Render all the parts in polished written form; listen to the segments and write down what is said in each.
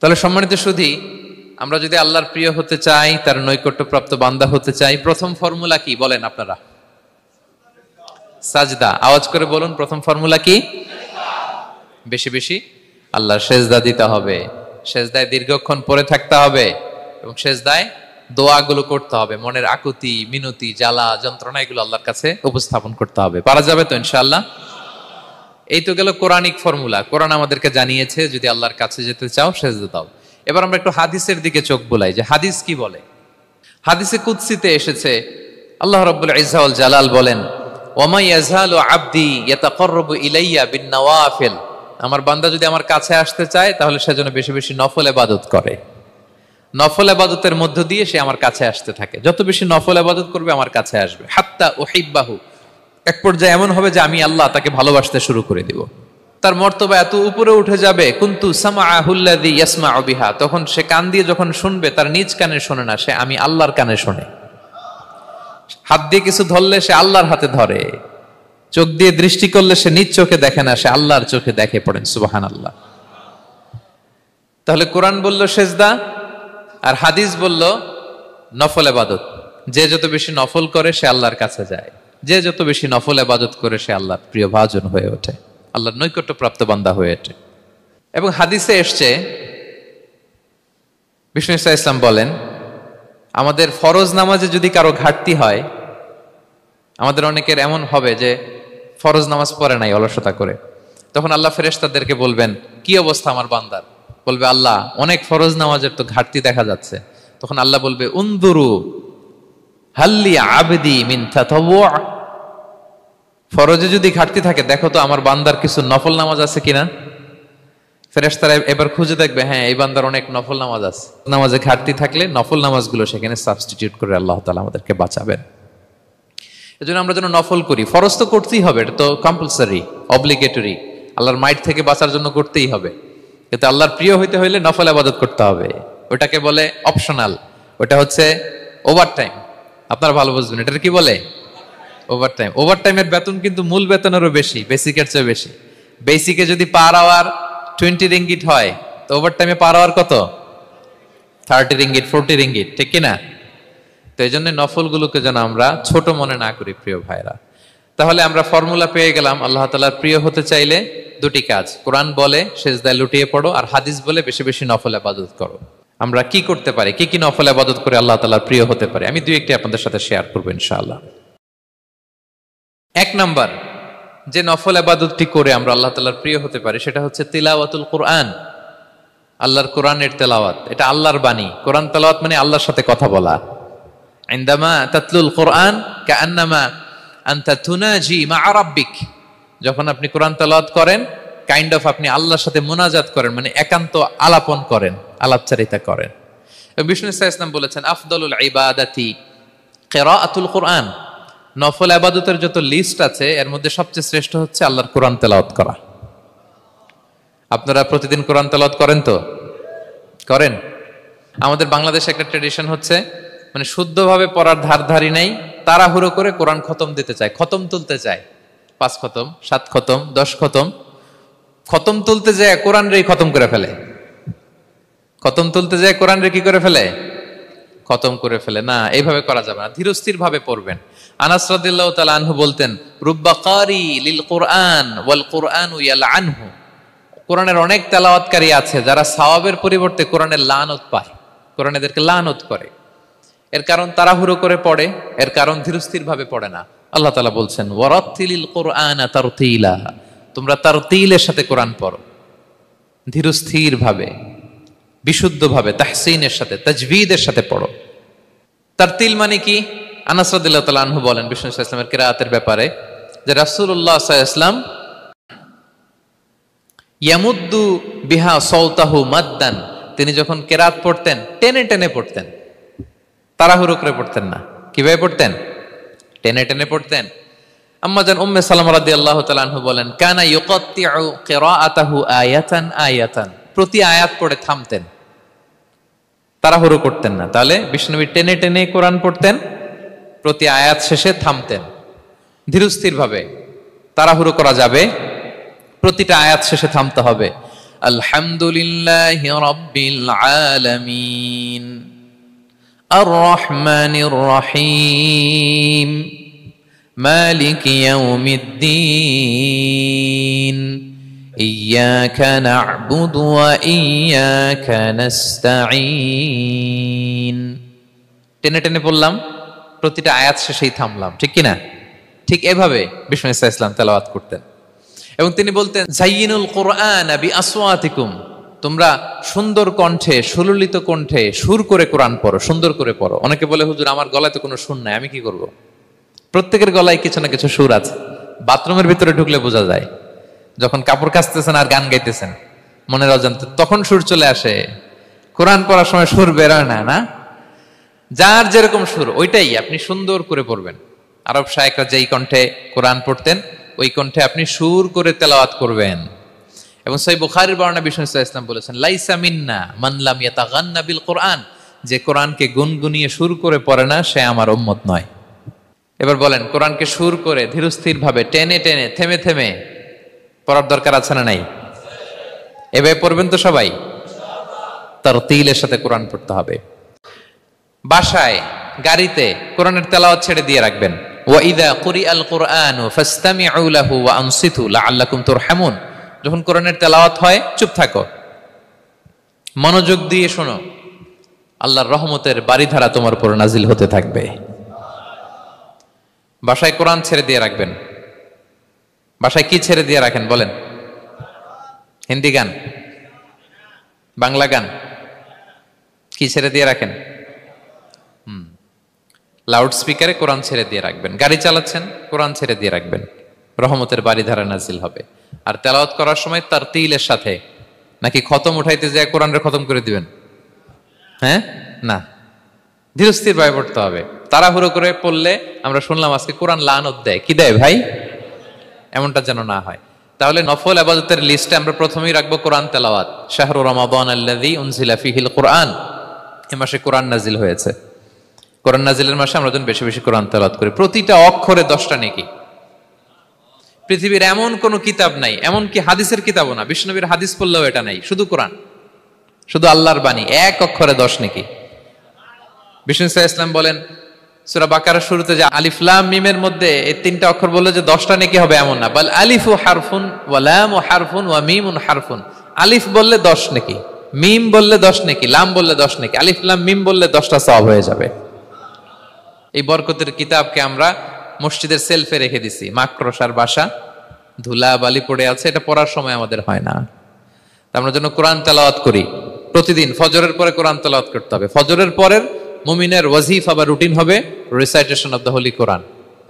তাহলে সম্মানিত সুধী, আমরা যদি আল্লাহর প্রিয় হতে চাই, তার নৈকট্যপ্রাপ্ত বান্দা হতে চাই, প্রথম ফর্মুলা কি বলেন আপনারা? সাজদা। আওয়াজ করে বলুন, প্রথম ফর্মুলা কি? বেশি বেশি আল্লাহর সেজদা দিতে হবে, সেজদায় দীর্ঘক্ষণ পড়ে থাকতে হবে এবং সেজদায় দোয়াগুলো করতে হবে, মনের আকুতি মিনতি জ্বালা যন্ত্রণা এগুলো আল্লাহর কাছে উপস্থাপন করতে হবে। পারা যাবে তো ইনশাআল্লাহ? এই তো গেল কোরআনিক ফর্মুলা। কোরআন আমাদেরকে জানিয়েছে যদি আল্লাহর কাছে যেতে চাও সেজদা দাও। এবার আমরা একটু হাদিসের দিকে চোখ বুলাই যে হাদিস কি বলে। হাদিসে কুদসিতে এসেছে, আল্লাহ রাব্বুল ইজ্জা ওয়াল জালাল বলেন, ওয়া মা ইয়াজালু আবদি ইয়াতাকাররাবু ইলাইয়া বিন নওয়াফিল। আমার বান্দা যদি আমার কাছে আসতে চায় তাহলে সে যেন বেশি বেশি নফল ইবাদত করে। নফল ইবাদতের মধ্য দিয়ে সে আমার কাছে আসতে থাকে। যত বেশি নফল ইবাদত করবে আমার কাছে আসবে। হাত্তা উহিব্বাহু, এক পর্যায়ে এমন হবে যে আমি আল্লাহ তাকে ভালোবাসতে শুরু করে দিব। তার মর্তবা এত উপরে উঠে যাবে, কুনতু সামাআহুল্লাযী ইয়াসমাউ বিহা, তখন সে কান দিয়ে যখন শুনবে তার নিজ কানে শোনে না, সে আমি আল্লাহর কানে শোনে। হাত দিয়ে কিছু ধরলে সে আল্লাহর হাতে ধরে, চোখ দিয়ে দৃষ্টি করলে সে নিজ চোখে দেখে না, সে আল্লাহর চোখে দেখে। পড়েন সুবহানাল্লাহ। তাহলে কোরআন বলল সেজদা আর হাদিস বলল নফল ইবাদত। যে যত বেশি নফল করে সে আল্লাহর কাছে যায়, যে যত বেশি নফল ইবাদত করে সে আল্লাহর প্রিয় ভাজন হয়ে ওঠে, আল্লাহর নৈকট্যপ্রাপ্ত বান্দা হয়ে ওঠে। এবং হাদিসে এসছে, বিষ্ণু ইসা ইসলাম বলেন, আমাদের ফরজ নামাজে যদি কারো ঘাটতি হয়, আমাদের অনেকের এমন হবে যে ফরজ নামাজ পড়ে নাই অলসতা করে, তখন আল্লাহ ফেরেশতাদেরকে বলবেন কি অবস্থা আমার বান্দার? বলবে আল্লাহ অনেক ফরজ নামাজের তো ঘাটতি দেখা যাচ্ছে। তখন আল্লাহ বলবে উনদুরু হাল্লি আবদি মিন তাতাওয়ু, ফরজে যদি ঘাটতি থাকে দেখো তো আমার বান্দার কিছু নফল নামাজ আছে কিনা। ফেরেশতারা এবার খুঁজে দেখবে, হ্যাঁ এই বান্দার অনেক নফল নামাজ আছে। নামাজে ঘাটতি থাকলে নফল নামাজগুলো সেখানে সাবস্টিটিউট করে আল্লাহ তাআলা আমাদেরকে বাঁচাবেন। এজন্য আমরা যেন নফল করি। ফরজ তো করতেই হবে, এটা তো কম্পালসারি, অব্লিগেটরি, আল্লাহর মাইট থেকে বাঁচার জন্য করতেই হবে। কিন্তু আল্লাহর প্রিয় হইতে হইলে নফল ইবাদত করতে হবে। ওটাকে বলে অপশনাল, ওটা হচ্ছে ওভারটাইম। আপনারা ভালো বুঝবেন, এটা কি বলে? ওভারটাইম। ওভারটাইমের বেতন কিন্তু মূল বেতনেরও বেশি, বেসিকের চেয়ে বেশি। বেসিকে যদি পার আওয়ার 20 রিঙ্গিট হয়, তো ওভারটাইমে পার আওয়ার কত? 30 রিঙ্গিট, 40 রিঙ্গিট, ঠিক কিনা? তো এই জন্য নফলগুলোকে যেন আমরা ছোট মনে না করি প্রিয় ভাইরা। তাহলে আমরা ফর্মুলা পেয়ে গেলাম, আল্লাহ তাআলার প্রিয় হতে চাইলে দুটি কাজ, কোরআন বলে সেজদায় লুটিয়ে পড়ো, আর হাদিস বলে বেশি বেশি নফল ইবাদত করো। আমরা কি করতে পারি, কি কি নফল ইবাদত করে আল্লাহ তাআলার প্রিয় হতে পারি, আমি দুই একটি আপনাদের সাথে শেয়ার করবো ইনশাআল্লাহ। এক নাম্বার যে নফল ইবাদতটি করে আমরা আল্লাহ তাআলার প্রিয় হতে পারি সেটা হচ্ছে তিলাওয়াতুল কোরআন, আল্লাহর কোরআনের তেলাওয়াত। এটা আল্লাহর বাণী। কোরআন তেলাওয়াত মানে আল্লাহর সাথে কথা বলা। ইনদামা তাতলুল কোরআন কাআন্নামা আনতা তুনাজি মা রাব্বিক, যখন আপনি কোরআন তেলাওয়াত করেন কাইন্ড অফ আপনি আল্লাহর সাথে মুনাজাত করেন, মানে একান্ত আলাপন করেন, আলাপচারিতা করেন। বিষ্ণু ইসলাম বলেছেন আফদলুল ইবাদাতি কিরাআতুল কোরআন, নফল ইবাদতের যত লিস্ট আছে এর মধ্যে সবচেয়ে শ্রেষ্ঠ হচ্ছে আল্লাহর কোরআন তেলাওয়াত করা। আপনারা প্রতিদিন কোরআন তেলাওয়াত করেন তো? করেন? আমাদের বাংলাদেশে একটা ট্র্যাডিশন হচ্ছে, মানে শুদ্ধভাবে পড়ার ধারধারি নেই, তাড়াহুড়ো করে কোরআন খতম দিতে চায়, খতম তুলতে চায়। 5 খতম, 7 খতম, 10 খতম। খতম তুলতে যায় কোরআন রে খতম করে ফেলে। খতম তুলতে যায় কোরআন রে কি করে ফেলে? খতম করে ফেলে। না, এইভাবে করা যাবে না, ধীরস্থির ভাবে পড়বেন। আনাস রাদিয়াল্লাহু তাআলা আনহু বলতেন, রুব্বা কারি লিল কোরআন ওয়াল কোরআনু ইয়ালআনহু, কোরআনের অনেক তেলাওয়াতকারী আছে যারা সওয়াবের পরিবর্তে কোরআনের লানত পায়, কোরআন এদেরকে লানত করে। এর কারণ তাড়াহুড়ো করে পড়ে, এর কারণ ধীরস্থির ভাবে পড়ে না। আল্লাহ তাআলা বলছেন ওয়ারাত্তিলিল কোরআনা তারতিলা, তোমরা তারতিলের সাথে কোরআন পড়ো, ধীরস্থির ভাবে, বিশুদ্ধ ভাবে, তাহসিনের সাথে, তাজবিদের সাথে পড়ো। তারতিল মানে কি? আনাস রাদিয়াল্লাহু তাআলা আনহু বলেন বিষ্ণু সাল্লাল্লাহু আলাইহি ওয়াসাল্লামের কিরাআতের ব্যাপারে যে রাসূলুল্লাহ সাল্লাল্লাহু আলাইহি ওয়াসাল্লাম ইয়ামুদ্দু বিহা সাওতাহু মাদ্দান, তিনি যখন কিরাআত পড়তেন টেনে টেনে পড়তেন, তাড়াহুড়ো করে পড়তেন না। কিভাবে পড়তেন? টেনে টেনে পড়তেন। আম্মা জান উম্মে সালামা রাদিয়াল্লাহু তাআলা আনহা বলেন কানা ইউকাত্তিউ কিরাআতাহু আয়াতান আয়াতান, প্রতি আয়াত পড়ে থামতেন, তাড়াহুড়ো করতেন না। তাহলে বিষ্ণুনবী টেনে টেনে কোরআন পড়তেন, প্রতি আয়াত শেষে থামতেন, ধীরস্থির ভাবে। তাড়াহুড়ো করা যাবে, প্রতিটা আয়াত শেষে থামতে হবে। আলহামদুলিল্লাহি রাব্বিল আলামিন আর রহমানির রহিম মালিকি ইয়াউমিদ্দিন ইয়্যাকা না'বুদু ওয়া ইয়্যাকা নাস্তাঈন। টেনে টেনে বললাম, প্রতিটা আয়াত শেষেই থামলাম, ঠিক কিনা? ঠিক এভাবে বিষ্ণু ইসা ইসলাম তেলাওয়াত করতেন। এবং তিনি বলতেন, জাইয়িনুল কুরআন বিআসওয়াতিকুম, তোমরা সুন্দর কণ্ঠে, সুললিত কণ্ঠে সুর করে কোরআন পড়ো, সুন্দর করে পড়ো। অনেকে বলে, হুজুর আমার গলায় তো কোনো সুর নাই, আমি কি করব? প্রত্যেকের গলায় কিছু না কিছু সুর আছে। বাথরুমের ভিতরে ঢুকলে বোঝা যায়, যখন কাপড় কাচতেছেন আর গান গাইতেছেন মনের অজান্তে, তখন সুর চলে আসে। কোরআন পড়ার সময় সুর বেরোয় না, না? যার যেরকম সুর ওইটাই আপনি সুন্দর করে পড়বেন। আরব শায়েখরা যেই কণ্ঠে কোরআন পড়তেন ওই কণ্ঠে আপনি সুর করে তেলাওয়াত করবেন। এবং সহিহ বুখারীর বর্ণনা বিষ্ণু ইসলাম বলেছেন, লাইসা মিন্না মান লাম ইয়াতাগান্না বিল কোরআন, যে কোরআনকে গুনগুনিয়ে সুর করে পড়ে না সে আমার উম্মত নয়। এবার বলেন, কোরআনকে সুর করে ধীরস্থির ভাবে টেনে টেনে থেমে থেমে পড়ার দরকার আছে না নাই? এভাবে পড়বেন তো সবাই? তারতিলের সাথে কোরআন পড়তে হবে। বাসায়, গাড়িতে কোরআনের তেলাওয়াত ছেড়ে দিয়ে রাখবেন। ওয়া ইযা কুরিআল কুরআনু ফাসতামিউ লাহু ওয়া আনসিতু লাআল্লাকুম তুরহামুন, যখন কোরআনের তেলাওয়াত হয় চুপ থাকো, মনোযোগ দিয়ে শোনো, আল্লাহর রহমতের বারিধারা তোমার উপর নাজিল হতে থাকবে। বাসায় কোরআন ছেড়ে দিয়ে রাখবেন। বাসায় কি ছেড়ে দিয়ে রাখেন বলেন? হিন্দি গান, বাংলা গান, কি ছেড়ে দিয়ে রাখেন? লাউড স্পিকারে কোরআন ছেড়ে দিয়ে রাখবেন। গাড়ি চালাচ্ছেন, কোরআন ছেড়ে দিয়ে রাখবেন, রহমতের বারিধারা নাজিল হবে। আর তেলাওয়াত করার সময় তারতিলের সাথে, নাকি খতম উঠাইতে যায় কোরআনের খতম করে দিবেন? হ্যাঁ, না, ধীরস্থির ভাবে পড়তে হবে। তাড়াহুড়ো করে পড়লে আমরা শুনলাম আজকে কোরআন লানত দেয়। কি দেয় ভাই? এমনটা যেন না হয়। তাহলে নফল ইবাদতের লিস্টে আমরা প্রথমেই রাখবো কোরআন তেলাওয়াত। শাহরু রমাদান আল্লাযী উনজিলা ফীহিল কুরআন, এই মাসে কোরআন নাজিল হয়েছে। কোরআন নাজিলের মাসে আমরা যেন বেশি বেশি কোরআন তেলাওয়াত করি। প্রতিটা অক্ষরে 10টা নেকি। পৃথিবীর এমন কোন কিতাব নাই, এমন কি হাদিসের কিতাবও না, বিষ্ণুনবীর হাদিস পড়লেও এটা নাই, শুধু কোরআন, শুধু আল্লাহর বাণী, এক অক্ষরে 10 নেকি। বিষ্ণু ইসলাম বলেন সূরা বাকারার শুরুতে যে আলিফ লাম মিমের মধ্যে এই 3টা অক্ষর বললে যে 10টা নেকি হবে এমন না, বল আলিফু হারফুন ওয়া লামু হারফুন ওয়া মিমুন হারফুন। আলিফ বললে 10 নেকি, মিম বললে 10 নেকি, লাম বললে 10 নেকি, আলিফ লাম মিম বললে 10টা সওয়াব হয়ে যাবে। এই বরকতের কিতাবকে আমরা মসজিদের সেলফে রেখে দিছি। মাকড়সার বাসা, ধুলা বালি পড়ে আছে, এটা পড়ার সময় আমাদের হয় না। আমরা যেন কোরআন তেলাওয়াত করি প্রতিদিন। ফজরের পরে কোরআন তেলাওয়াত করতে হবে। ফজরের পরের মুমিনের ওয়াজিফা বা রুটিন হবে রিসাইটেশন অফ দ্য হোলি কোরআন।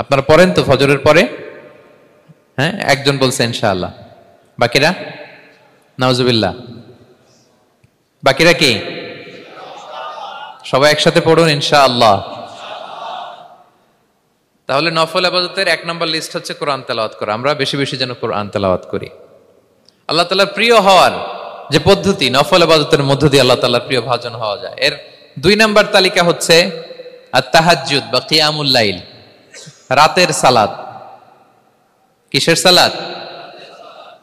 আপনারা পড়েন তো ফজরের পরে? হ্যাঁ, একজন বলছে ইনশাআল্লাহ, বাকিরা নাউজুবিল্লাহ। বাকিরা কি? সবাই একসাথে পড়ুন ইনশাআল্লাহ। তাহলে নফল ইবাদতের 1 নম্বর লিস্ট হচ্ছে কোরআন তেলাওয়াত করা। আমরা বেশি বেশি যেন কোরআন তেলাওয়াত করি। আল্লাহ তাআলার প্রিয় হওয়ার যে পদ্ধতি, নফল ইবাদতের মধ্য দিয়ে আল্লাহ তাআলার প্রিয় ভাজন হওয়া যায়। এর 2 নম্বর তালিকা হচ্ছে আত-তাহাজ্জুদ বা কিয়ামুল লাইল, রাতের সালাত। কিসের সালাত?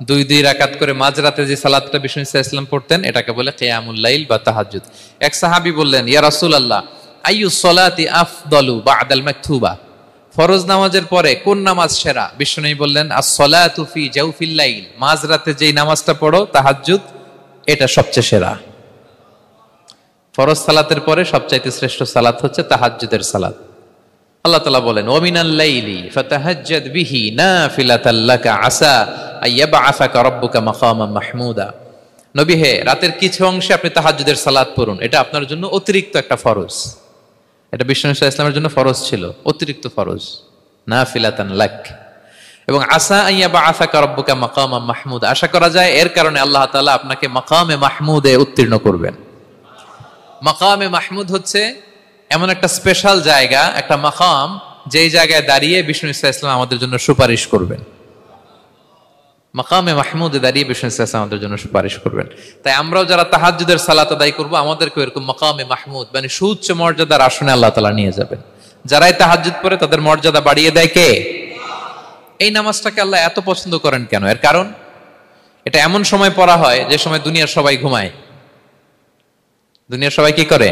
2 রাকাত করে মাঝরাতে যে সালাতটা বিষ্ণু ইসলাম পড়তেন এটাকে বলে কিয়ামুল লাইল বা তাহাজ্জুদ। এক সাহাবী বললেন, ইয়া রাসূলুল্লাহ, আইয়ুস সালাতি আফদালু বা'দাল মাকতুবা, ফরজ নামাজের পরে কোন নামাজ সেরা? বিষ্ণু বললেন, আস-সালাতু ফি জাওফিল লাইল, মাঝরাতে যেই নামাজটা পড়ো তাহাজ্জুদ, এটা সবচেয়ে সেরা। ফরজ সালাতের পরে সবচাইতে শ্রেষ্ঠ সালাত হচ্ছে তাহাজ্জুদের সালাত। আল্লাহ তাআলা বলেন, ওয়া মিনাল লাইলি ফাতাহাজ্জাদ বিহি নাফিলাতাল লাকা আসা আইয়াবআসাকা রাব্বুকা মাকামান মাহমুদা। নবী হে, রাতের কিছু অংশে আপনি তাহাজ্জুদের সালাত পড়ুন, এটা আপনার জন্য অতিরিক্ত একটা ফরজ। এটা বিষ্ণু ইসলামের জন্য ফরজ ছিল, অতিরিক্ত ফরজ, নাফিলাতান লাক। এবং আসা আইয়াবআসাকা রাব্বুকা মাকামান মাহমুদা, আশা করা যায় এর কারণে আল্লাহ তাআলা আপনাকে মাকামে মাহমুদে উত্তীর্ণ করবেন। মাকামে মাহমুদ হচ্ছে এমন একটা স্পেশাল জায়গা, একটা মাকাম, যেই জায়গায় দাঁড়িয়ে বিষ্ণু ইসলাম আমাদের জন্য সুপারিশ করবেন। মাকামে মাহমুদে দাঁড়িয়ে বিষ্ণু ইসলাম আমাদের জন্য সুপারিশ করবেন। তাই আমরাও যারা তাহাজ্জুদের সালাত আদায় করবো, আমাদেরকে এরকম মাকামে মাহমুদ মানে সুউচ্চ মর্যাদার আসনে আল্লাহ তাআলা নিয়ে যাবেন। যারাই তাহাজ্জুদ পড়ে তাদের মর্যাদা বাড়িয়ে দেয় কে? এই নামাজটাকে আল্লাহ এত পছন্দ করেন কেন? এর কারণ, এটা এমন সময় পড়া হয় যে সময় দুনিয়ার সবাই ঘুমায়। দুনিয়ার সবাই কি করে?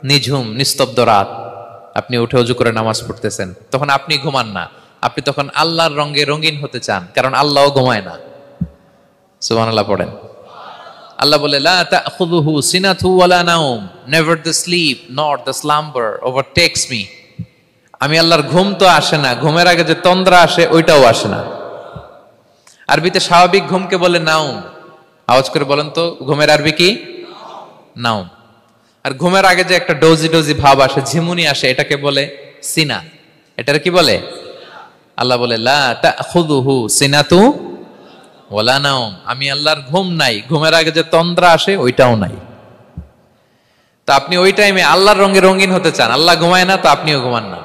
নিঝুম নিস্তব্ধ রাত, আপনি উঠে অজু করে নামাজ পড়তেছেন, তখন আপনি ঘুমান না, আপনি তখন আল্লাহর রঙে রঙিন হতে চান, কারণ আল্লাহও ঘুমায় না। সুবহানাল্লাহ পড়েন। আল্লাহ বলে লা তাখুযুহু সিনাতু ওয়ালা নাওম, never the sleep nor the slumber overtakes me. আমি আল্লাহর ঘুম তো আসে না, ঘুমের আগে যে তন্দ্রা আসে ওইটাও আসে না। আরবিতে স্বাভাবিক ঘুমকে বলে নাউম। আওয়াজ করে বলেন তো ঘুমের আরবি কি? নাউম। আর ঘুমের আগে যে একটা ডোজি ডোজি ভাব আসে, ঝিমুনি আসে, এটাকে বলে সিনা। এটার কি বলে? আল্লাহ বলে লা তাখুযুহু সিনাতু ওয়ালা নাওম, আমি আল্লাহর ঘুম নাই, ঘুমের আগে যে তন্দ্রা আসে ওইটাও নাই। তো আপনি ওই টাইমে আল্লাহর রঙে রঙিন হতে চান, আল্লাহ ঘুমায় না তো আপনিও ঘুমান না।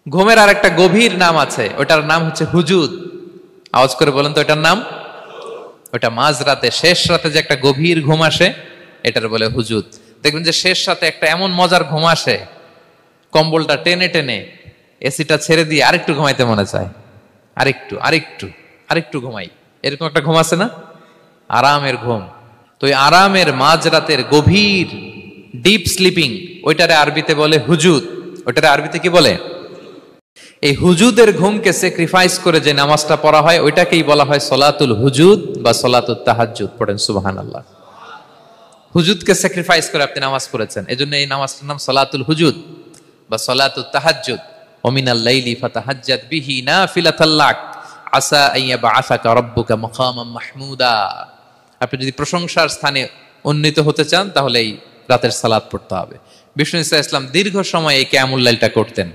ঘুমের আর একটা গভীর নাম আছে, ওটার নাম হচ্ছে হুজুদ। আওয়াজ করে বলেন তো এটার নাম? ওটা মাঝরাতে শেষ রাতে যে একটা গভীর ঘুম আসে এটার বলে হুজুদ। দেখবেন যে শেষ রাতে একটা এমন মজার ঘুম আসে, কম্বলটা টেনে টেনে এসিটা ছেড়ে দিয়ে আরেকটু ঘুমাইতে মনে চায়, আরেকটু আরেকটু আরেকটু ঘুমাই, এরকম একটা ঘুম আছে না? আরামের ঘুম। তো এই আরামের মাঝরাতের গভীর ডিপ স্লিপিং, ওইটারে আরবিতে বলে হুজুদ। ওইটারে আরবিতে কি বলে? এই হুজুদের ঘুমকে স্যাক্রিফাইস করে যে নামাজটা পড়া হয় ওইটাকেই বলা হয় সলাতুল হুজুদ বা সলাতুত তাহাজ্জুদ। পড়েন সুবহানাল্লাহ। হুজুদকে স্যাক্রিফাইস করে আপনি নামাজ পড়েছেন, এজন্য এই নামাজটার নাম সলাতুল হুজুদ বা সলাতুত তাহাজ্জুদ। ওয়া মিনাল লাইলি ফাতাহাজ্জাদ বিহি নাফিলাতাল লাক আসা আইয়া বাআসাকা রাব্বুকা মাকামান মাহমুদা। আপনি যদি প্রশংসার স্থানে উন্নীত হতে চান তাহলে এই রাতের সালাত পড়তে হবে। বিষ্ণু ইসলাম দীর্ঘ সময় এই কিয়ামুল লাইলটা করতেন।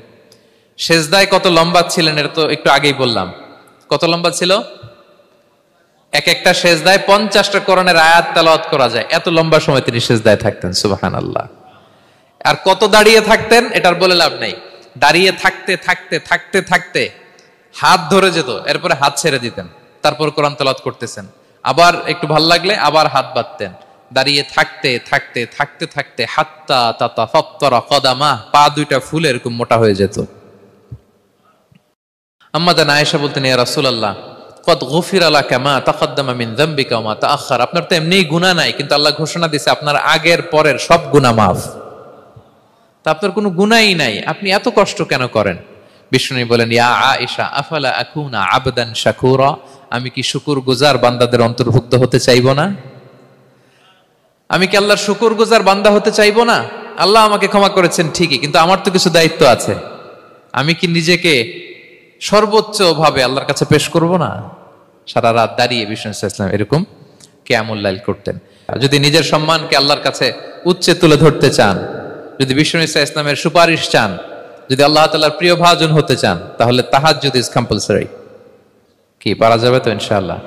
সেজদায় কত লম্বা ছিলেন এটা তো একটু আগেই বললাম। কত লম্বা ছিল? এক একটা সেজদায় 50টা কোরআনের আয়াত তেলাওয়াত করা যায়, এত লম্বা সময় তিনি সেজদায় থাকতেন। সুবহানাল্লাহ। আর কত দাঁড়িয়ে থাকতেন এটার বলে লাভ নাই। দাঁড়িয়ে থাকতে থাকতে থাকতে থাকতে হাত ধরে যেত, এরপরে হাত ছেড়ে দিতেন, তারপর কোরআন তেলাওয়াত করতেছেন। আবার একটু ভাল লাগলে আবার হাত বাঁধতেন। দাঁড়িয়ে থাকতে থাকতে থাকতে থাকতে হাত্তা তাতাফাত্তারা কদামা, পা দুইটা ফুলে এরকম মোটা হয়ে যেত। আম্মা জান আয়েশা বলতেন, ইয়া রাসূলুল্লাহ কদ গুফিরা লাকা মা তাকদ্দামা মিন যামবিকা ওয়া মা তাআখার। আপনার তো এমনিই গুনাহ নাই, কিন্তু আল্লাহ ঘোষণা দিয়েছে আপনার আগের পরের সব গুনাহ মাফ। তা আপনার কোনো গুনাহই নাই, আপনি এত কষ্ট কেন করেন? বিষ্ণু বলেন, ইয়া আয়েশা আফালা আকুনা আবদান শাকুরা, আমি কি শুকরগুজার বান্দাদের অন্তর্ভুক্ত হতে চাইবো না? আমি কি আল্লাহর শুকরগুজার বান্দা হতে চাইবো না? আল্লাহ আমাকে ক্ষমা করেছেন ঠিকই, কিন্তু আমার তো কিছু দায়িত্ব আছে। আমি কি নিজেকে সর্বোচ্চ ভাবে আল্লাহর কাছে পেশ করব না? সারা রাত দাঁড়িয়ে বিষ্ণু ইসলাম এরকম কিয়ামুল লাইল করতেন। যদি নিজের সম্মানকে আল্লাহর কাছে উচ্চে তুলে ধরতে চান, যদি বিষ্ণু ইসলামের সুপারিশ চান, যদি আল্লাহ তাআলার প্রিয় ভাজন হতে চান, তাহলে তাহাজ্জুদ ইজ কম্পালসরি। কি পারা যাবে তো ইনশাআল্লাহ?